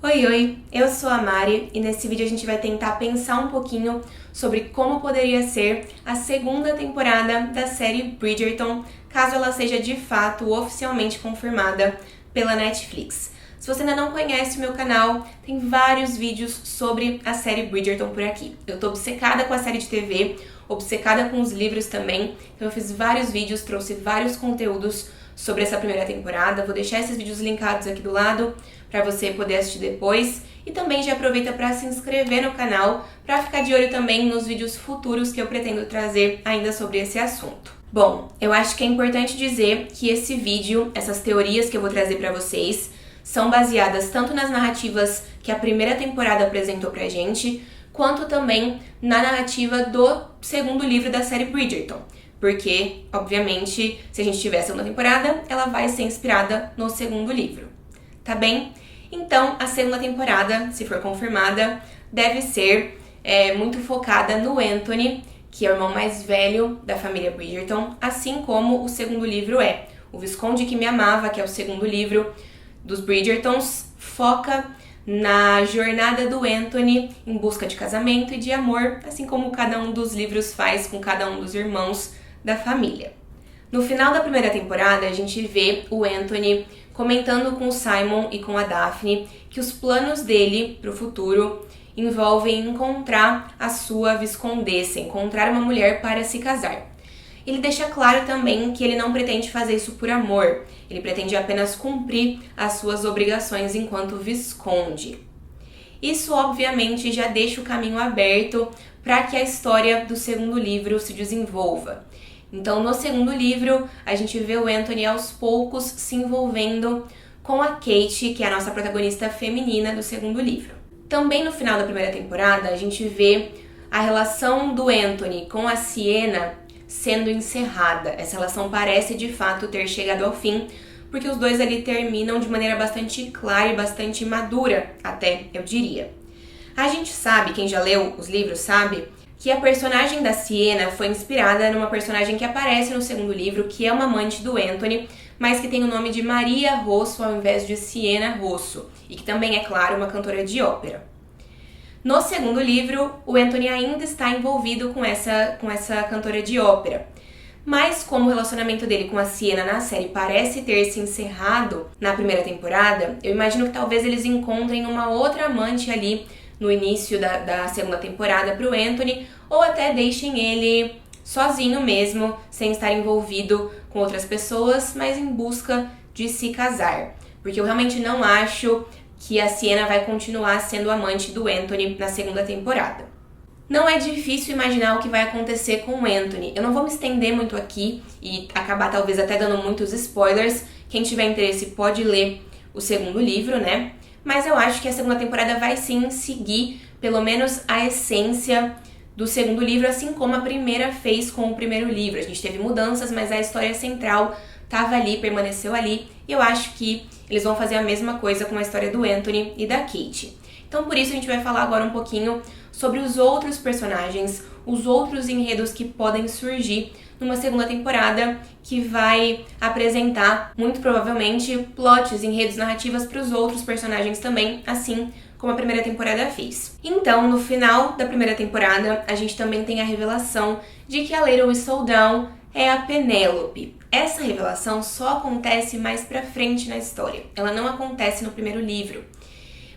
Oi, oi! Eu sou a Mari e nesse vídeo a gente vai tentar pensar um pouquinho sobre como poderia ser a segunda temporada da série Bridgerton, caso ela seja de fato oficialmente confirmada pela Netflix. Se você ainda não conhece o meu canal, tem vários vídeos sobre a série Bridgerton por aqui. Eu tô obcecada com a série de TV, obcecada com os livros também, então eu fiz vários vídeos, trouxe vários conteúdos sobre essa primeira temporada. Vou deixar esses vídeos linkados aqui do lado para você poder assistir depois. E também já aproveita para se inscrever no canal para ficar de olho também nos vídeos futuros que eu pretendo trazer ainda sobre esse assunto. Bom, eu acho que é importante dizer que esse vídeo, essas teorias que eu vou trazer para vocês, são baseadas tanto nas narrativas que a primeira temporada apresentou pra gente, quanto também na narrativa do segundo livro da série Bridgerton. Porque, obviamente, se a gente tiver a segunda temporada, ela vai ser inspirada no segundo livro. Tá bem? Então, a segunda temporada, se for confirmada, deve ser muito focada no Anthony, que é o irmão mais velho da família Bridgerton, assim como o segundo livro é. O Visconde que Me Amava, que é o segundo livro dos Bridgertons, foca na jornada do Anthony em busca de casamento e de amor, assim como cada um dos livros faz com cada um dos irmãos da família. No final da primeira temporada, a gente vê o Anthony comentando com o Simon e com a Daphne que os planos dele para o futuro envolvem encontrar a sua viscondessa, encontrar uma mulher para se casar. Ele deixa claro também que ele não pretende fazer isso por amor, ele pretende apenas cumprir as suas obrigações enquanto visconde. Isso, obviamente, já deixa o caminho aberto para que a história do segundo livro se desenvolva. Então, no segundo livro, a gente vê o Anthony aos poucos se envolvendo com a Kate, que é a nossa protagonista feminina do segundo livro. Também no final da primeira temporada, a gente vê a relação do Anthony com a Sienna sendo encerrada. Essa relação parece de fato ter chegado ao fim, porque os dois ali terminam de maneira bastante clara e bastante madura, até eu diria. A gente sabe, quem já leu os livros sabe, que a personagem da Sienna foi inspirada numa personagem que aparece no segundo livro, que é uma amante do Anthony, mas que tem o nome de Maria Rosso ao invés de Sienna Rosso, e que também é, claro, uma cantora de ópera. No segundo livro, o Anthony ainda está envolvido com essa cantora de ópera. Mas como o relacionamento dele com a Sienna na série parece ter se encerrado na primeira temporada, eu imagino que talvez eles encontrem uma outra amante ali no início da segunda temporada para o Anthony, ou até deixem ele sozinho mesmo, sem estar envolvido com outras pessoas, mas em busca de se casar. Porque eu realmente não acho que a Sienna vai continuar sendo amante do Anthony na segunda temporada. Não é difícil imaginar o que vai acontecer com o Anthony. Eu não vou me estender muito aqui e acabar talvez até dando muitos spoilers. Quem tiver interesse pode ler o segundo livro, né? Mas eu acho que a segunda temporada vai sim seguir pelo menos a essência do segundo livro, assim como a primeira fez com o primeiro livro. A gente teve mudanças, mas a história central estava ali, permaneceu ali, e eu acho que eles vão fazer a mesma coisa com a história do Anthony e da Kate. Então por isso a gente vai falar agora um pouquinho sobre os outros personagens, os outros enredos que podem surgir numa segunda temporada que vai apresentar, muito provavelmente, plots, enredos, narrativas para os outros personagens também, assim como a primeira temporada fez. Então, no final da primeira temporada, a gente também tem a revelação de que a Lady Whistledown é a Penélope. Essa revelação só acontece mais pra frente na história. Ela não acontece no primeiro livro.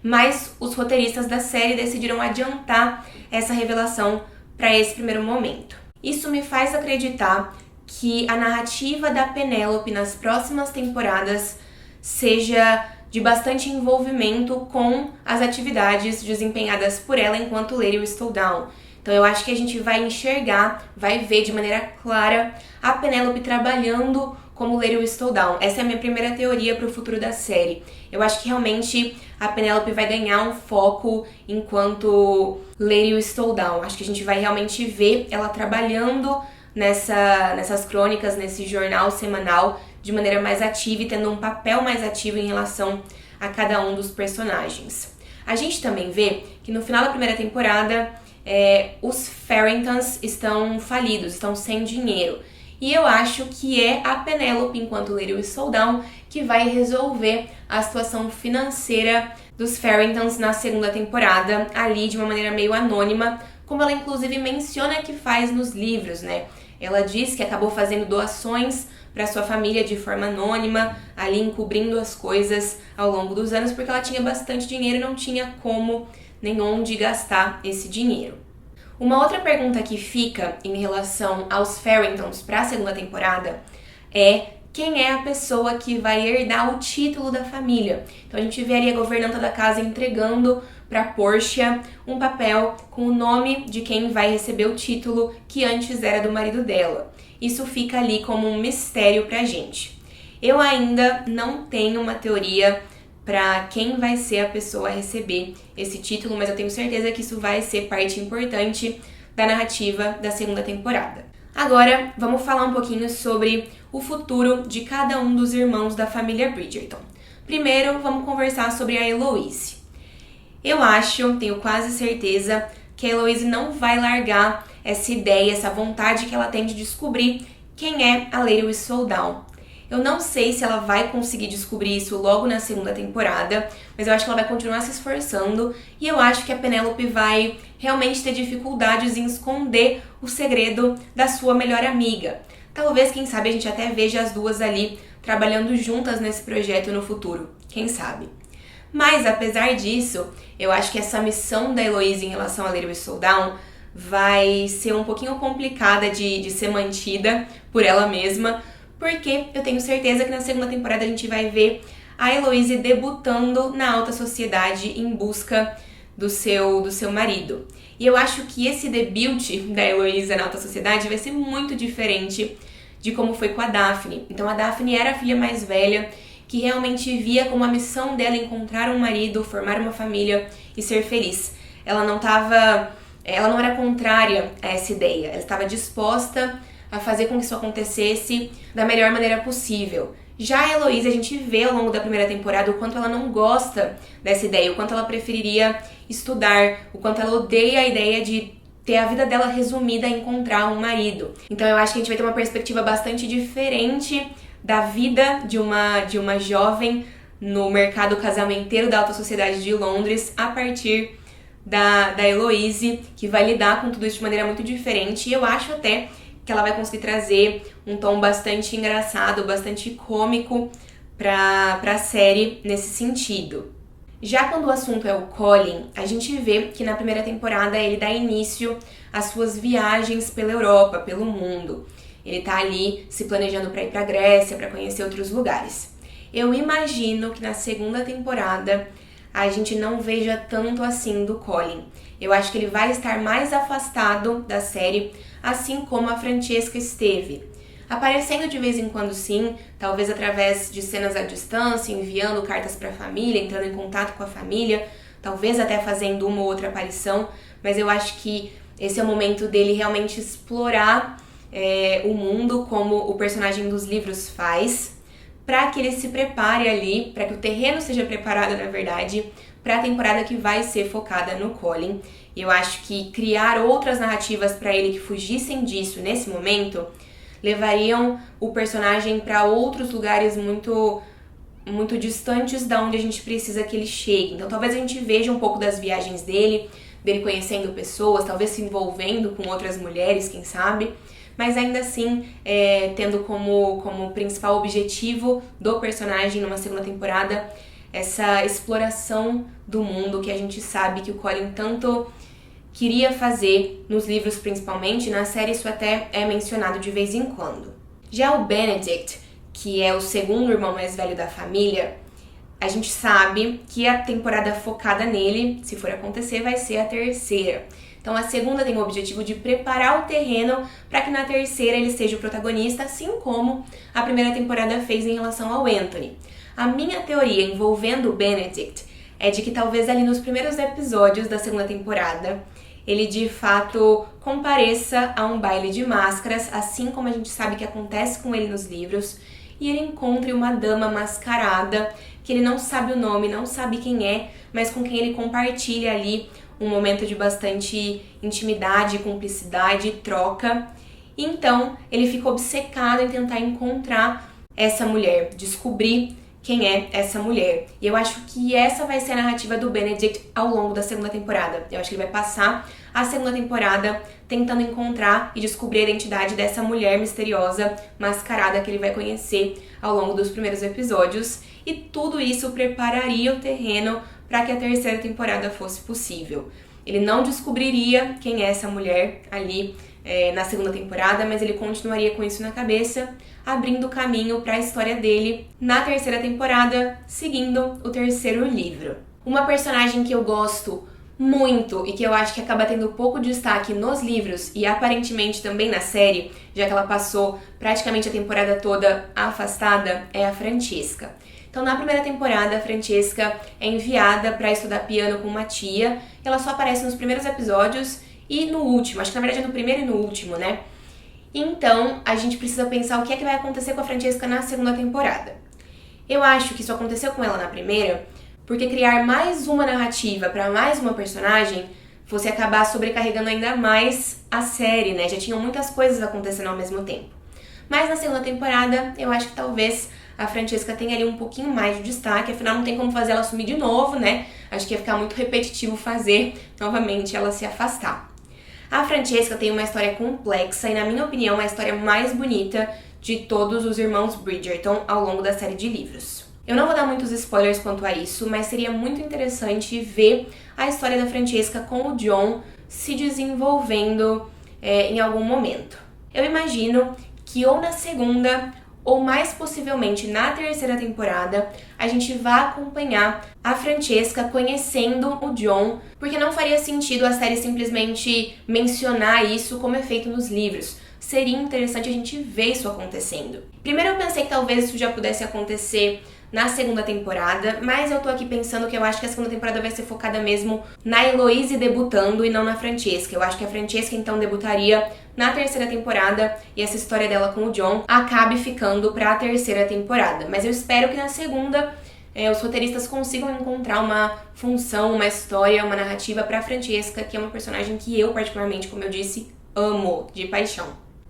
Mas os roteiristas da série decidiram adiantar essa revelação para esse primeiro momento. Isso me faz acreditar que a narrativa da Penélope nas próximas temporadas seja de bastante envolvimento com as atividades desempenhadas por ela enquanto Lady Whistledown. Então eu acho que a gente vai enxergar, vai ver de maneira clara a Penélope trabalhando como Lady Whistledown. Essa é a minha primeira teoria para o futuro da série. Eu acho que realmente a Penélope vai ganhar um foco enquanto Lady Whistledown. Acho que a gente vai realmente ver ela trabalhando nessas crônicas, nesse jornal semanal, de maneira mais ativa e tendo um papel mais ativo em relação a cada um dos personagens. A gente também vê que no final da primeira temporada, os Farringtons estão falidos, estão sem dinheiro. E eu acho que é a Penélope, enquanto Lady Whistledown, que vai resolver a situação financeira dos Farringtons na segunda temporada, ali de uma maneira meio anônima, como ela inclusive menciona que faz nos livros, né? Ela diz que acabou fazendo doações para sua família de forma anônima, ali encobrindo as coisas ao longo dos anos, porque ela tinha bastante dinheiro e não tinha como nem onde gastar esse dinheiro. Uma outra pergunta que fica em relação aos Farringtons para a segunda temporada é quem é a pessoa que vai herdar o título da família. Então a gente vê ali a governanta da casa entregando para Portia um papel com o nome de quem vai receber o título que antes era do marido dela. Isso fica ali como um mistério pra gente. Eu ainda não tenho uma teoria para quem vai ser a pessoa a receber esse título, mas eu tenho certeza que isso vai ser parte importante da narrativa da segunda temporada. Agora, vamos falar um pouquinho sobre o futuro de cada um dos irmãos da família Bridgerton. Primeiro, vamos conversar sobre a Eloise. Eu acho, tenho quase certeza, que a Eloise não vai largar essa ideia, essa vontade que ela tem de descobrir quem é a Lady Whistledown. Eu não sei se ela vai conseguir descobrir isso logo na segunda temporada, mas eu acho que ela vai continuar se esforçando e eu acho que a Penélope vai realmente ter dificuldades em esconder o segredo da sua melhor amiga. Talvez, quem sabe, a gente até veja as duas ali trabalhando juntas nesse projeto no futuro. Quem sabe? Mas, apesar disso, eu acho que essa missão da Eloise em relação a Lady Whistledown vai ser um pouquinho complicada de ser mantida por ela mesma, porque eu tenho certeza que na segunda temporada a gente vai ver a Eloise debutando na alta sociedade em busca do seu marido. E eu acho que esse debut da Eloise na alta sociedade vai ser muito diferente de como foi com a Daphne. Então a Daphne era a filha mais velha, que realmente via como a missão dela encontrar um marido, formar uma família e ser feliz. Ela não era contrária a essa ideia, ela estava disposta a fazer com que isso acontecesse da melhor maneira possível. Já a Eloise, a gente vê ao longo da primeira temporada o quanto ela não gosta dessa ideia, o quanto ela preferiria estudar, o quanto ela odeia a ideia de ter a vida dela resumida a encontrar um marido. Então eu acho que a gente vai ter uma perspectiva bastante diferente da vida de uma jovem no mercado casamenteiro da alta sociedade de Londres a partir da Eloise, que vai lidar com tudo isso de maneira muito diferente. E eu acho até que ela vai conseguir trazer um tom bastante engraçado, bastante cômico pra série nesse sentido. Já quando o assunto é o Colin, a gente vê que na primeira temporada ele dá início às suas viagens pela Europa, pelo mundo. Ele tá ali se planejando para ir pra Grécia, para conhecer outros lugares. Eu imagino que na segunda temporada a gente não veja tanto assim do Colin. Eu acho que ele vai estar mais afastado da série, assim como a Francesca esteve. Aparecendo de vez em quando sim, talvez através de cenas à distância, enviando cartas para a família, entrando em contato com a família, talvez até fazendo uma ou outra aparição, mas eu acho que esse é o momento dele realmente explorar o mundo como o personagem dos livros faz, para que ele se prepare ali, para que o terreno seja preparado, na verdade, para a temporada que vai ser focada no Colin. E eu acho que criar outras narrativas para ele que fugissem disso nesse momento levariam o personagem para outros lugares muito, muito distantes da onde a gente precisa que ele chegue. Então talvez a gente veja um pouco das viagens dele conhecendo pessoas, talvez se envolvendo com outras mulheres, quem sabe, mas ainda assim tendo como principal objetivo do personagem numa segunda temporada essa exploração do mundo que a gente sabe que o Colin tanto queria fazer nos livros principalmente, na série isso até é mencionado de vez em quando. Já o Benedict, que é o segundo irmão mais velho da família, a gente sabe que a temporada focada nele, se for acontecer, vai ser a terceira. Então a segunda tem o objetivo de preparar o terreno para que na terceira ele seja o protagonista, assim como a primeira temporada fez em relação ao Anthony. A minha teoria envolvendo o Benedict é de que talvez ali nos primeiros episódios da segunda temporada ele de fato compareça a um baile de máscaras, assim como a gente sabe que acontece com ele nos livros, e ele encontre uma dama mascarada, que ele não sabe o nome, não sabe quem é, mas com quem ele compartilha ali um momento de bastante intimidade, cumplicidade, troca. Então, ele fica obcecado em tentar encontrar essa mulher, descobrir quem é essa mulher. E eu acho que essa vai ser a narrativa do Benedict ao longo da segunda temporada. Eu acho que ele vai passar a segunda temporada tentando encontrar e descobrir a identidade dessa mulher misteriosa, mascarada, que ele vai conhecer ao longo dos primeiros episódios. E tudo isso prepararia o terreno para que a terceira temporada fosse possível. Ele não descobriria quem é essa mulher ali na segunda temporada, mas ele continuaria com isso na cabeça, abrindo caminho para a história dele na terceira temporada, seguindo o terceiro livro. Uma personagem que eu gosto muito e que eu acho que acaba tendo pouco destaque nos livros e aparentemente também na série, já que ela passou praticamente a temporada toda afastada, é a Francesca. Então, na primeira temporada, a Francesca é enviada para estudar piano com uma tia. Ela só aparece nos primeiros episódios e no último. Acho que, na verdade, é no primeiro e no último, né? Então, a gente precisa pensar o que é que vai acontecer com a Francesca na segunda temporada. Eu acho que isso aconteceu com ela na primeira, porque criar mais uma narrativa para mais uma personagem fosse acabar sobrecarregando ainda mais a série, né? Já tinham muitas coisas acontecendo ao mesmo tempo. Mas na segunda temporada, eu acho que talvez a Francesca tenha ali um pouquinho mais de destaque, afinal não tem como fazer ela sumir de novo, né? Acho que ia ficar muito repetitivo fazer novamente ela se afastar. A Francesca tem uma história complexa e, na minha opinião, a história mais bonita de todos os irmãos Bridgerton ao longo da série de livros. Eu não vou dar muitos spoilers quanto a isso, mas seria muito interessante ver a história da Francesca com o John se desenvolvendo em algum momento. Eu imagino que ou na segunda ou mais possivelmente na terceira temporada, a gente vai acompanhar a Francesca conhecendo o John, porque não faria sentido a série simplesmente mencionar isso como é feito nos livros. Seria interessante a gente ver isso acontecendo. Primeiro eu pensei que talvez isso já pudesse acontecer na segunda temporada, mas eu tô aqui pensando que eu acho que a segunda temporada vai ser focada mesmo na Heloise debutando e não na Francesca. Eu acho que a Francesca então debutaria na terceira temporada e essa história dela com o John acabe ficando pra terceira temporada. Mas eu espero que na segunda os roteiristas consigam encontrar uma função, uma história, uma narrativa pra Francesca, que é uma personagem que eu particularmente, como eu disse, amo de paixão.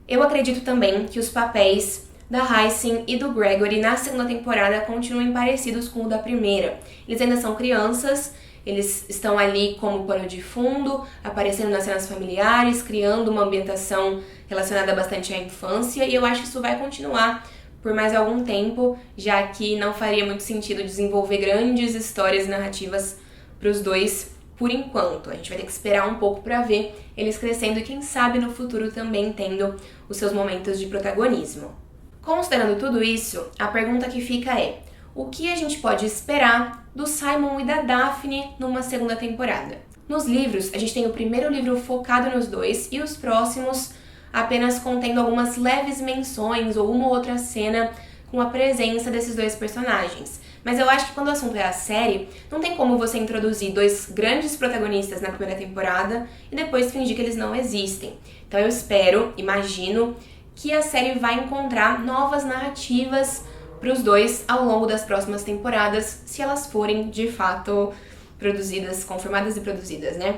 Eu acredito também que os papéis da Hyacinth e do Gregory na segunda temporada continuem parecidos com o da primeira. Eles ainda são crianças, eles estão ali como pano de fundo, aparecendo nas cenas familiares, criando uma ambientação relacionada bastante à infância, e eu acho que isso vai continuar por mais algum tempo, já que não faria muito sentido desenvolver grandes histórias e narrativas para os dois por enquanto. A gente vai ter que esperar um pouco para ver eles crescendo e quem sabe no futuro também tendo os seus momentos de protagonismo. Considerando tudo isso, a pergunta que fica é: o que a gente pode esperar do Simon e da Daphne numa segunda temporada? Nos livros, a gente tem o primeiro livro focado nos dois e os próximos apenas contendo algumas leves menções ou uma ou outra cena com a presença desses dois personagens. Mas eu acho que quando o assunto é a série, não tem como você introduzir dois grandes protagonistas na primeira temporada e depois fingir que eles não existem. Então eu imagino que a série vai encontrar novas narrativas para os dois ao longo das próximas temporadas, se elas forem de fato produzidas, confirmadas e produzidas, né?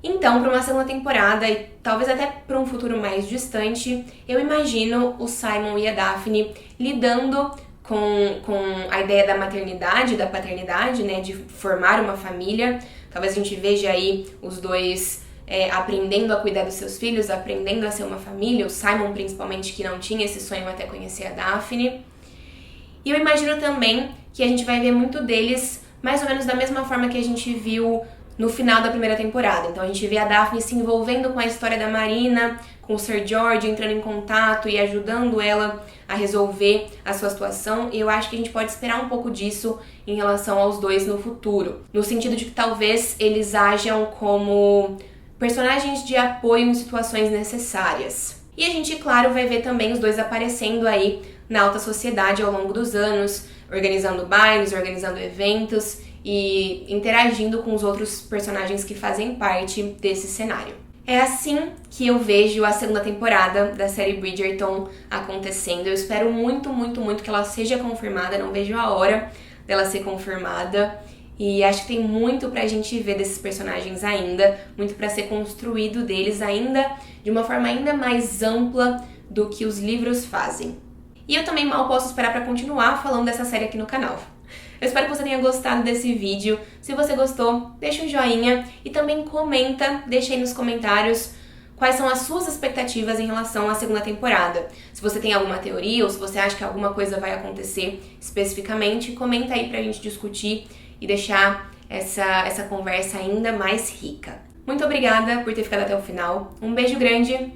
Então, para uma segunda temporada e talvez até para um futuro mais distante, eu imagino o Simon e a Daphne lidando com a ideia da maternidade, da paternidade, né, de formar uma família. Talvez a gente veja aí os dois aprendendo a cuidar dos seus filhos, aprendendo a ser uma família, o Simon principalmente, que não tinha esse sonho até conhecer a Daphne. E eu imagino também que a gente vai ver muito deles mais ou menos da mesma forma que a gente viu no final da primeira temporada. Então a gente vê a Daphne se envolvendo com a história da Marina, com o Sir George entrando em contato e ajudando ela a resolver a sua situação. E eu acho que a gente pode esperar um pouco disso em relação aos dois no futuro. No sentido de que talvez eles ajam como personagens de apoio em situações necessárias. E a gente, claro, vai ver também os dois aparecendo aí na alta sociedade ao longo dos anos, organizando bailes, organizando eventos e interagindo com os outros personagens que fazem parte desse cenário. É assim que eu vejo a segunda temporada da série Bridgerton acontecendo. Eu espero muito, muito, muito que ela seja confirmada, não vejo a hora dela ser confirmada. E acho que tem muito pra gente ver desses personagens ainda, muito pra ser construído deles ainda de uma forma ainda mais ampla do que os livros fazem. E eu também mal posso esperar pra continuar falando dessa série aqui no canal. Eu espero que você tenha gostado desse vídeo. Se você gostou, deixa um joinha e também comenta, deixa aí nos comentários quais são as suas expectativas em relação à segunda temporada. Se você tem alguma teoria ou se você acha que alguma coisa vai acontecer especificamente, comenta aí pra gente discutir e deixar essa conversa ainda mais rica. Muito obrigada por ter ficado até o final. Um beijo grande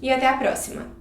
e até a próxima!